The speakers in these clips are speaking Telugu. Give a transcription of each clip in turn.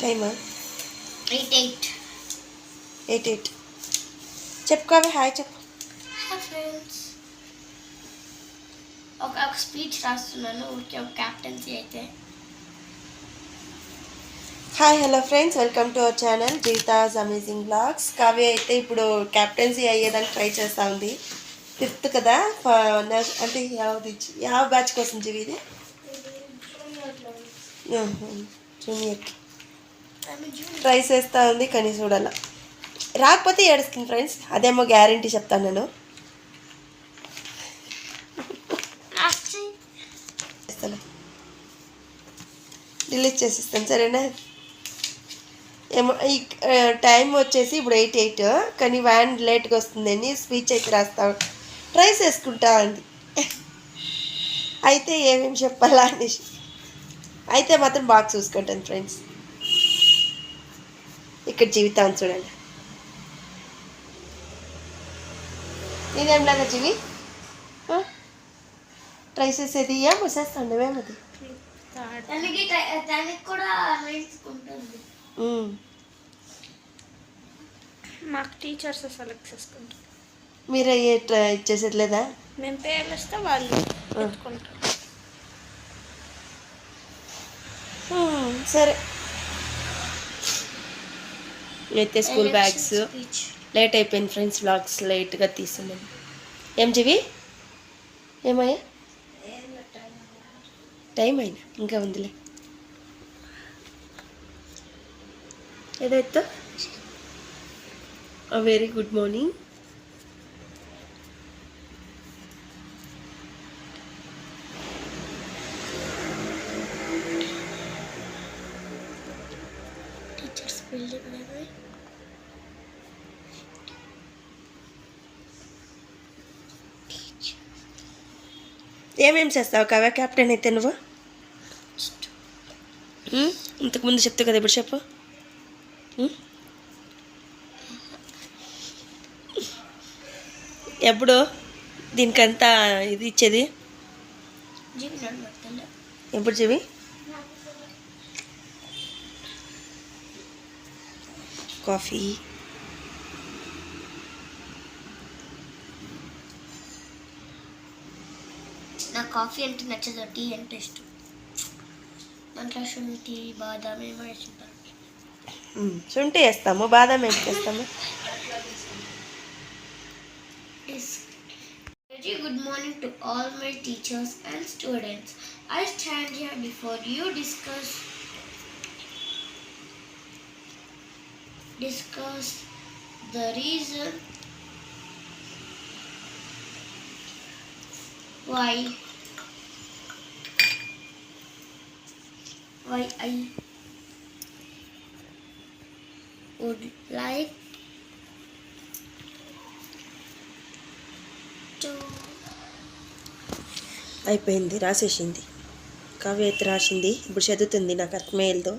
టైమా 8:08 చెప్పుకోవే హాయ్ చెప్పు. Hi friends. ఒక స్పీచ్ రాస్తున్నాను ఊరికే ఒక క్యాప్టెన్సీ అయితే. Hi hello friends, welcome to our channel Jeevitha's amazing blogs. Kavya అయితే ఇప్పుడు క్యాప్టెన్సీ అయ్యేదానికి ట్రై చేస్తూ ఉంది. 5th కదా, అంటే ಯಾವ బ్యాచ్ కోసం జీవి ఇది? జూనియర్కి ట్రై చేస్తూ ఉంది కానీ చూడాల. రాకపోతే ఏడుస్తుంది ఫ్రెండ్స్, అదేమో గ్యారంటీ చెప్తాను నేను. డిలీట్ చేసిస్తాను సరేనా? ఏమో ఈ టైం వచ్చేసి ఇప్పుడు 8:08, కానీ వ్యాన్ లేట్గా వస్తుందని స్పీచ్ అయితే ట్రై చేసుకుంటా అండి. అయితే ఏమేమి చెప్పాలా అనేసి అయితే మాత్రం బాగా చూసుకుంటాను ఫ్రెండ్స్. ఇక్కడ జీవితం చూడండి. నేనేం లేదా జీవి ట్రై చేసేది ఏం వచ్చేస్తుండేమది. మాకు టీచర్స్ సెలెక్ట్ చేసుకుంటారు. మీరు ఇచ్చేసేది లేదా? మేము పేర్లు వస్తే వాళ్ళు పెట్టుకుంటారు. సరే. అయితే స్కూల్ బ్యాగ్స్ లేట్ అయిపోయింది ఫ్రెండ్స్. బ్లాగ్స్ లేట్గా తీసుకున్నాను. ఏం జీవి ఏమయ్యా? టైం అయినా ఇంకా ఉందిలే. ఏదైతే very good morning. Teachers building ఏమేమి చేస్తావు కావ్య క్యాప్టెన్ అయితే నువ్వు? ఇంతకుముందు చెప్తావు కదా, ఇప్పుడు చెప్పు. ఎప్పుడు దీనికంతా ఇది ఇచ్చేది ఎప్పుడు జీవి? కాఫీ నాకు కాఫీ అంటే నచ్చదు, టీ అంటే ఇష్టం. దాంట్లో శుంఠి బాదాం ఏమో వేసుకుంటారు. శుంఠి వేస్తాము, బాదాం వేస్తాము. Very good morning to all my teachers and students. I stand here before you discuss the reason why I would like to. అయిపోయింది, రాసేసింది. కావ్య అయితే రాసింది, ఇప్పుడు చదువుతుంది. నాకు అర్థమయ్యేదో.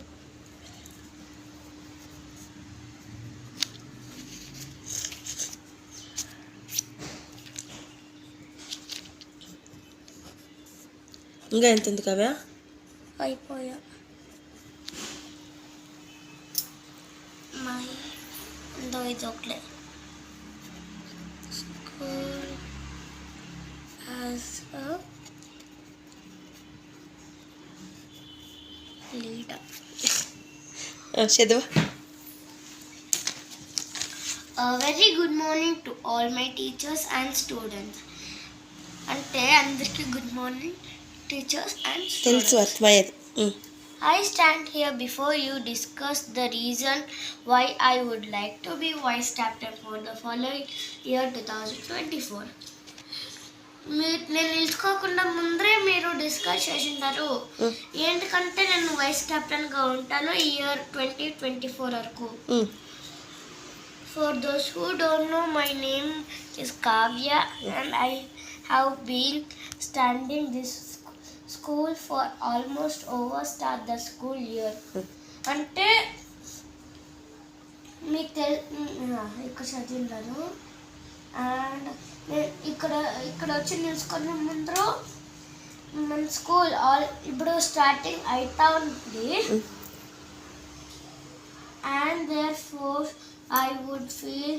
ఇంకా ఎంత ఉంది కావ్య? అయిపోయా. ఇది ఒకటే. School as a leader. చదువు. Very good morning to all my teachers and students. అంటే అందరికీ గుడ్ మార్నింగ్ టీచర్స్ అండ్ తెలుసు, అర్థమయ్యేది. I stand here before you discuss the reason why I would like to be vice captain for the following year 2024. నేను నిలుచుకోకుండా ముందరే మీరు డిస్కస్ చేసింటారు. ఏంటంటే నేను వైస్ కెప్టెన్గా ఉంటాను ఈ ఇయర్ 2024 వరకు. For those who don't know, my name is Kavya and I have been standing this school for almost over start the school year. అంటే మీకు ఇక్కడ చదివినాను. అండ్ ఇక్కడ వచ్చి నిలుచుకున్న ముందు మన స్కూల్ ఆల్ ఇప్పుడు స్టార్టింగ్ అవుతా ఉంది. And therefore I would feel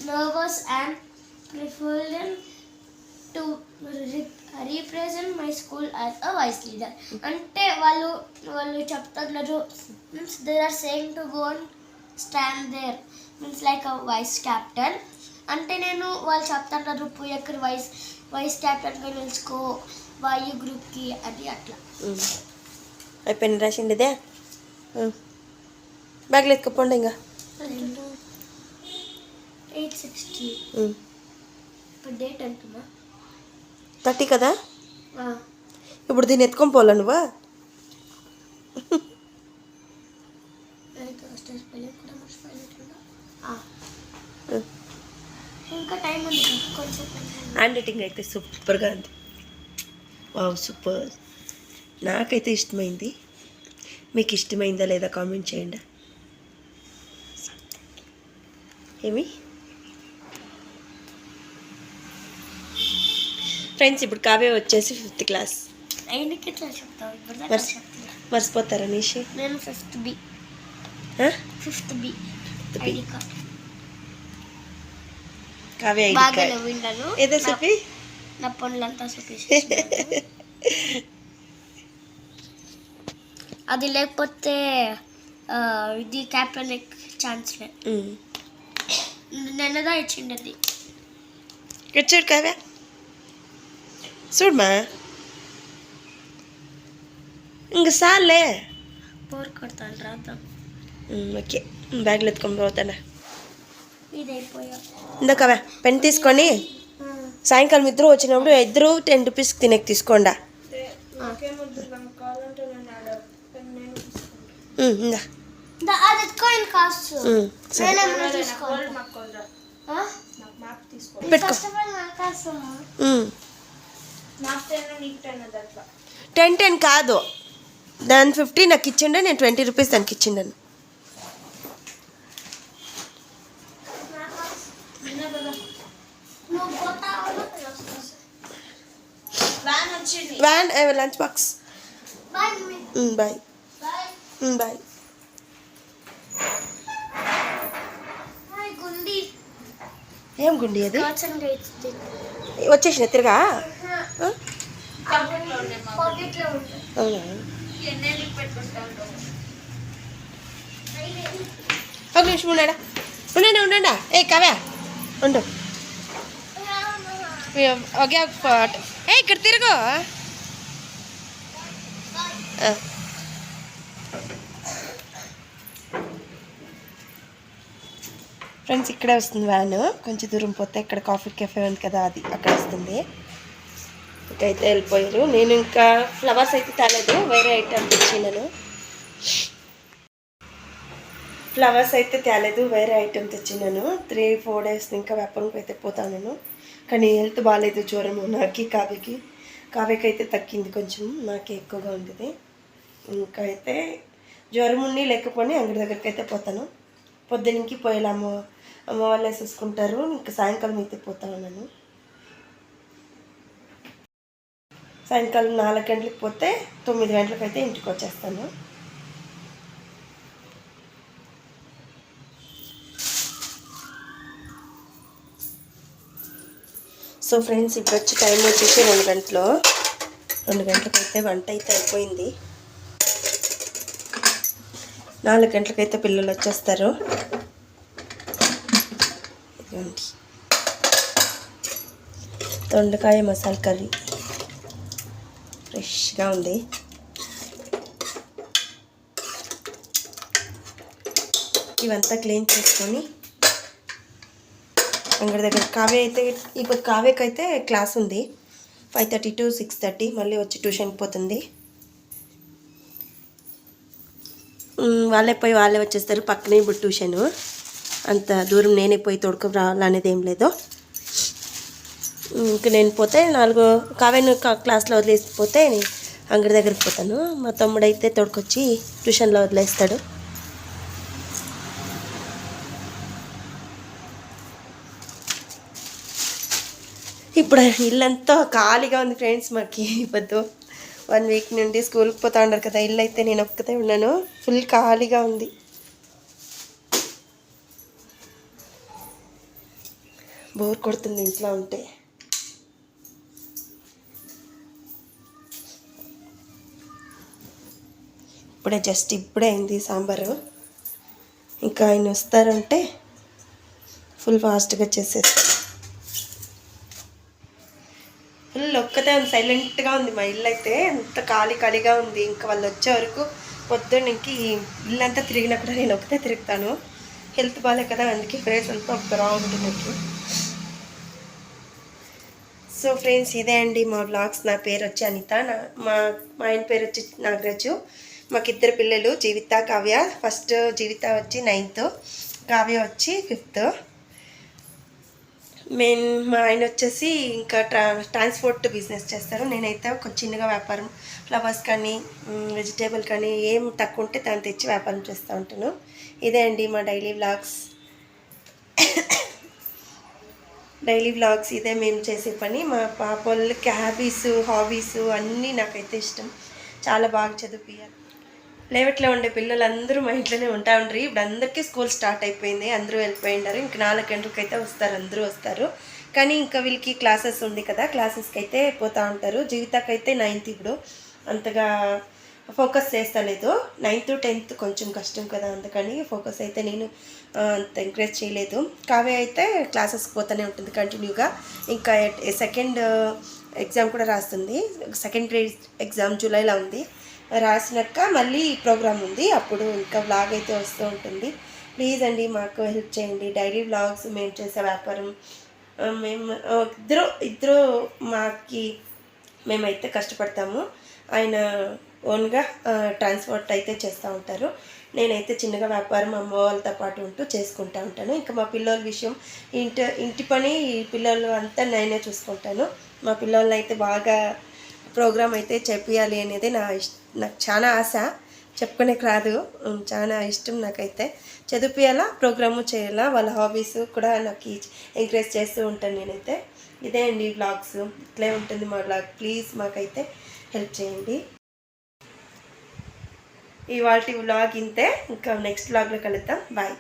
nervous and preparing to represent my school as a vice leader. అంటే వాళ్ళు చెప్తున్నారు, means they are saying to go and stand there, means like a vice captain. అంటే నేను వాళ్ళు చెప్తున్నారు పోయక్కర్ వైస్ క్యాప్టెన్గా నిలుచుకో వాయు గ్రూప్కి అది అట్లా. అయిపోయింది రాసిండిదే. బ్యాగ్లో ఎత్తుకపోండి ఇంకా. 860 ఇప్పుడు డేట్ అంటున్నా 30 కదా. ఇప్పుడు దీన్ని ఎత్తుకొని పోలే నువ్వా? ఇంకా టైం ఉంది కొంచెం. హ్యాండ్ రైటింగ్ అయితే సూపర్గా ఉంది. Wow super. నాకైతే ఇష్టమైంది. మీకు ఇష్టమైందా లేదా కామెంట్ చేయండి. ఏమి ఫ్రెండ్స్, ఇప్పుడు కావ్య వచ్చేసి 5th క్లాస్. మర్చిపోతారా నిషి? నేను 5th B. కావ్య బాగా నవ్విండాను. ఏదో చెప్పి నా పనులంతా చూపించి అది లేకపోతే ఇది క్యాప్టెన్ ఛాన్స్ లేదు. నిన్నదా ఇచ్చిండది. చూడు కావ్య, చూడమా ఇంక సార్లే బోర్ కొడతాను రాద్దాం. ఓకే, బ్యాగ్లో ఎత్తుకొని పోతానా. ఇది అయిపోయా ఇందా కావ్య, పెన్ తీసుకొని సాయంకాలం ఇద్దరు వచ్చినప్పుడు 10 రూపీస్కి తినకి తీసుకోండా. అది కాయిన్ కాస్ట్ పెట్టుకో. 10 కాదు, దాని 50 నాకు ఇచ్చిండే, నేను 20 రూపీస్ దానికి ఇచ్చిండాను. Van lunch box. Bye bye. ఏం గుండి అది? వచ్చేసిన తిరగా. అవునా, ఒక నిమిషం ఉన్నాడా. ఉండండి. ఏ కావ్య ఉండు. ఓకే ఇక్కడ తిరుగు. ఫ్రెండ్స్, ఇక్కడే వస్తుంది వ్యాన్. కొంచెం దూరం పోతే ఇక్కడ కాఫీ కెఫే ఉంది కదా, అది అక్కడ వస్తుంది. ఇంకైతే వెళ్ళిపోయారు. నేను ఇంకా ఫ్లవర్స్ అయితే తేలేదు, వేరే ఐటమ్ తెచ్చినాను. ఫ్లవర్స్ అయితే తేలేదు, వేరే ఐటమ్ తెచ్చినాను. 3-4 డేస్ ఇంకా వ్యాపారంకి అయితే పోతాను నేను. కానీ హెల్త్ బాగాలేదు, జ్వరము నాకు, కావ్యకి అయితే తగ్గింది కొంచెం, నాకే ఎక్కువగా ఉండేది. ఇంకా అయితే జ్వరం ఉండి లేకపోతే అంగడి దగ్గరికి అయితే పోతాను. పొద్దునికి పోయేలా అమ్మ వాళ్ళే చూసుకుంటారు. ఇంకా సాయంకాలం అయితే పోతాను నేను. సాయంకాలం 4 గంటలకు పోతే 9 గంటలకు అయితే ఇంటికి వచ్చేస్తాను. సో ఫ్రెండ్స్, ఇప్పుడు వచ్చి టైం వచ్చేసి 2 గంటలు. 2 గంటలకు అయితే వంట అయితే అయిపోయింది. 4 గంటలకైతే పిల్లలు వచ్చేస్తారు. ఇదిగోండి, దొండకాయ మసాలా కర్రీ ఫ్రెష్గా ఉంది. ఇవంతా క్లీన్ చేసుకొని అంగడి దగ్గర కావ్య అయితే, ఇప్పుడు కావ్యకైతే క్లాస్ ఉంది 5:30 to 6:30. మళ్ళీ వచ్చి ట్యూషన్కి పోతుంది. వాళ్ళే వచ్చేస్తారు. పక్కనే ఇప్పుడు ట్యూషను, అంత దూరం నేనే పోయి తోడుకు రావాలనేది ఏం లేదు. ఇంకా నేను పోతే 4 కావ్యను క్లాస్లో వదిలేసిపోతే అంగడి దగ్గరికి పోతాను. మా తమ్ముడు అయితే తోడుకొచ్చి ట్యూషన్లో వదిలేస్తాడు. ఇప్పుడు ఇల్లంతా ఖాళీగా ఉంది ఫ్రెండ్స్. మాకు ఇప్పుడు 1 వీక్ నుండి స్కూల్కి పోతా ఉన్నారు కదా, ఇల్లు అయితే నేను ఒక్కతే ఉన్నాను. ఫుల్ ఖాళీగా ఉంది. బోర్ కొడుతుంది ఇంట్లో ఉంటే. ఇప్పుడే అయింది సాంబారు. ఇంకా ఆయన వస్తారంటే ఫుల్ ఫాస్ట్గా చేసేస్తాం. ఫుల్ ఒక్కతే ఉంది, సైలెంట్గా ఉంది మా ఇల్లు అయితే. అంత ఖాళీగా ఉంది. ఇంకా వాళ్ళు వచ్చే వరకు పొద్దున్న ఇంక ఈ ఇల్లంతా తిరిగినా కూడా నేను ఒక్కతే తిరుగుతాను. హెల్త్ బాగాలే కదా, అందుకే ఫ్రెండ్స్ అంతా ఒక రౌండ్ ఉంటుంది. సో ఫ్రెండ్స్, ఇదే అండి మా వ్లాగ్స్. నా పేరు వచ్చి అనిత, మా ఆయన పేరు వచ్చి నాగరాజు. మాకు 2 పిల్లలు, జీవిత, కావ్య. ఫస్ట్ జీవిత వచ్చి 9th, కావ్య వచ్చి 5th. మా ఆయన వచ్చేసి ఇంకా ట్రాన్స్పోర్ట్ బిజినెస్ చేస్తారు. నేనైతే ఒక చిన్నగా వ్యాపారం, ఫ్లవర్స్ కానీ వెజిటేబుల్ కానీ ఏం తక్కువ ఉంటే దాన్ని తెచ్చి వ్యాపారం చేస్తూ ఉంటాను. ఇదే అండి మా డైలీ వ్లాగ్స్. ఇదే మేము చేసే పని. మా పాప వాళ్ళకి హాబీస్ అన్నీ నాకైతే ఇష్టం. చాలా బాగా చదివియాలి. ప్రైవేట్లో ఉండే పిల్లలందరూ మా ఇంట్లోనే ఉంటా ఉండరు. ఇప్పుడు అందరికీ స్కూల్ స్టార్ట్ అయిపోయింది, అందరూ వెళ్ళిపోయినారు. ఇంక 4 గంటలకు అయితే అందరూ వస్తారు. కానీ ఇంకా వీళ్ళకి క్లాసెస్ ఉంది కదా, క్లాసెస్కి అయితే పోతూ ఉంటారు. జీవితాకైతే 9th ఇప్పుడు అంతగా ఫోకస్ చేస్తలేదు. 9th 10th కొంచెం కష్టం కదా, అందుకని ఫోకస్ అయితే నేను అంత ఎంకరేజ్ చేయలేదు. కావ్య అయితే క్లాసెస్కి పోతూనే ఉంటుంది కంటిన్యూగా. ఇంకా సెకండ్ ఎగ్జామ్ కూడా రాస్తుంది. సెకండరీ ఎగ్జామ్ జూలైలో ఉంది. రాసినాక మళ్ళీ ప్రోగ్రామ్ ఉంది, అప్పుడు ఇంకా వ్లాగ్ అయితే వస్తూ ఉంటుంది. ప్లీజ్ అండి మాకు హెల్ప్ చేయండి. డైలీ వ్లాగ్స్, మేము చేసే వ్యాపారం, మేము ఇద్దరు మేమైతే కష్టపడతాము. ఆయన ఓన్గా ట్రాన్స్పోర్ట్ అయితే చేస్తూ ఉంటారు. నేనైతే చిన్నగా వ్యాపారం అమ్మ వాళ్ళతో పాటు ఉంటూ చేసుకుంటూ ఉంటాను. ఇంకా మా పిల్లల విషయం, ఇంటి పని, పిల్లలు అంతా నేనే చూసుకుంటాను. మా పిల్లల్ని అయితే బాగా ప్రోగ్రామ్ అయితే చేపియాలి అనేది నాకు చాలా ఆశ. చెప్పుకునేకి రాదు, చాలా ఇష్టం నాకైతే. చదివిపియాలా, ప్రోగ్రాము చేయాలా, వాళ్ళ హాబీస్ కూడా నాకు ఎంకరేజ్ చేస్తూ ఉంటాను నేనైతే. ఇదే అండి వ్లాగ్స్, ఇట్లే ఉంటుంది మా వ్లాగ్. ప్లీజ్ మాకైతే హెల్ప్ చేయండి. ఇవాల్టి వ్లాగ్ ఇంతే. ఇంకా నెక్స్ట్ వ్లాగ్లో కలుద్దాం. బాయ్.